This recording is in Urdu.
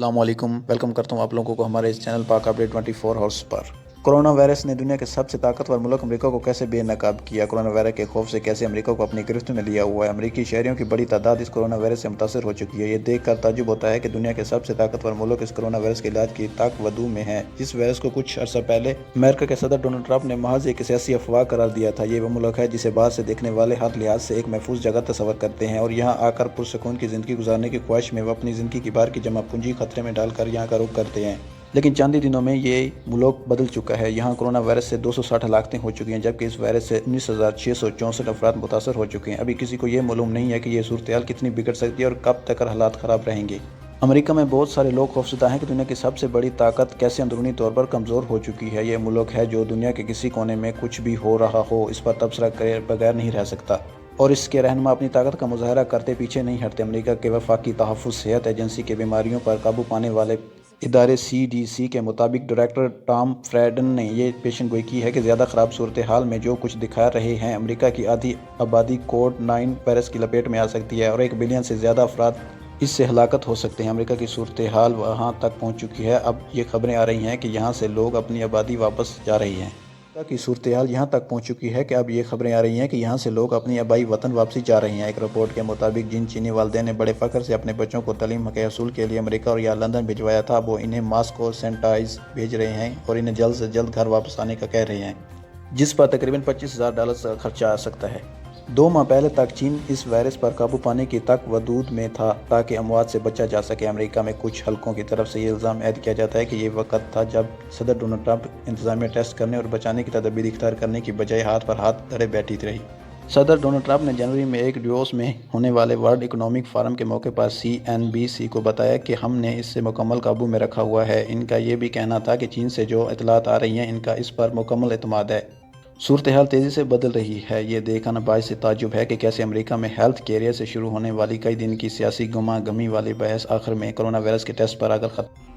السلام علیکم، ویلکم کرتا ہوں آپ لوگوں کو ہمارے اس چینل پاک اپڈیٹ 24 ہارس پر۔ کرونا وائرس نے دنیا کے سب سے طاقتور ملک امریکہ کو کیسے بے نقاب کیا؟ کرونا وائرس کے خوف سے کیسے امریکہ کو اپنی گرفت میں لیا ہوا ہے؟ امریکی شہریوں کی بڑی تعداد اس کرونا وائرس سے متاثر ہو چکی ہے۔ یہ دیکھ کر تعجب ہوتا ہے کہ دنیا کے سب سے طاقتور ملک اس کرونا وائرس کے علاج کی طاق ودو میں ہیں۔ اس وائرس کو کچھ عرصہ پہلے امریکہ کے صدر ڈونلڈ ٹرمپ نے محض ایک سیاسی افواہ قرار دیا تھا۔ یہ وہ ملک ہے جسے باہر سے دیکھنے والے ہر لحاظ سے ایک محفوظ جگہ تصور کرتے ہیں اور یہاں آ کر پرسکون کی زندگی گزارنے کی خواہش میں وہ اپنی زندگی کی بار کی جمع پونجی خطرے میں ڈال کر یہاں کا رخ کرتے ہیں۔ لیکن چند ہی دنوں میں یہ ملک بدل چکا ہے۔ یہاں کرونا وائرس سے 260 ہلاکتیں ہو چکی ہیں، جبکہ اس وائرس سے 19,664 افراد متاثر ہو چکے ہیں۔ ابھی کسی کو یہ معلوم نہیں ہے کہ یہ صورتحال کتنی بگڑ سکتی ہے اور کب تک حالات خراب رہیں گے۔ امریکہ میں بہت سارے لوگ خوفزدہ ہیں کہ دنیا کی سب سے بڑی طاقت کیسے اندرونی طور پر کمزور ہو چکی ہے۔ یہ ملک ہے جو دنیا کے کسی کونے میں کچھ بھی ہو رہا ہو اس پر تبصرہ کرے بغیر نہیں رہ سکتا، اور اس کے رہنما اپنی طاقت کا مظاہرہ کرتے پیچھے نہیں ہٹتے۔ امریکہ کے وفاقی تحفظ صحت ایجنسی کے بیماریوں پر قابو پانے والے ادارے CDC کے مطابق ڈائریکٹر ٹام فریڈن نے یہ پیشن گوئی کی ہے کہ زیادہ خراب صورتحال میں جو کچھ دکھا رہے ہیں، امریکہ کی آدھی آبادی کووڈ-19 وائرس کی لپیٹ میں آ سکتی ہے اور 1 بلین سے زیادہ افراد اس سے ہلاکت ہو سکتے ہیں۔ امریکہ کی صورتحال وہاں تک پہنچ چکی ہے، اب یہ خبریں آ رہی ہیں کہ یہاں سے لوگ اپنی آبادی واپس جا رہے ہیں۔ امریکہ کی صورتحال یہاں تک پہنچ چکی ہے کہ اب یہ خبریں آ رہی ہیں کہ یہاں سے لوگ اپنی آبائی وطن واپسی جا رہے ہیں۔ ایک رپورٹ کے مطابق جن چینی والدین نے بڑے فخر سے اپنے بچوں کو تعلیم کے حصول کے لیے امریکہ اور یا لندن بھجوایا تھا، وہ انہیں ماسک اور سینیٹائزر بھیج رہے ہیں اور انہیں جلد سے جلد گھر واپس آنے کا کہہ رہے ہیں، جس پر تقریباً $25,000 کا خرچہ آ سکتا ہے۔ 2 ماہ پہلے تک چین اس وائرس پر قابو پانے کی طاق ودود میں تھا تاکہ اموات سے بچا جا سکے۔ امریکہ میں کچھ حلقوں کی طرف سے یہ الزام عائد کیا جاتا ہے کہ یہ وقت تھا جب صدر ڈونلڈ ٹرمپ انتظامیہ ٹیسٹ کرنے اور بچانے کی تدابیر اختیار کرنے کی بجائے ہاتھ پر ہاتھ دھرے بیٹھی رہی۔ صدر ڈونلڈ ٹرمپ نے جنوری میں ایک ڈیووس میں ہونے والے ورلڈ اکنامک فورم کے موقع پر CNBC کو بتایا کہ ہم نے اسے مکمل قابو میں رکھا ہوا ہے۔ ان کا یہ بھی کہنا تھا کہ چین سے جو اطلاعات آ رہی ہیں ان کا اس پر مکمل اعتماد ہے۔ صورتحال تیزی سے بدل رہی ہے۔ یہ دیکھنا باعث تعجب ہے کہ کیسے امریکہ میں ہیلتھ کیریئر سے شروع ہونے والی کئی دن کی سیاسی گہما گہمی والی بحث آخر میں کرونا وائرس کے ٹیسٹ پر آ کر ختم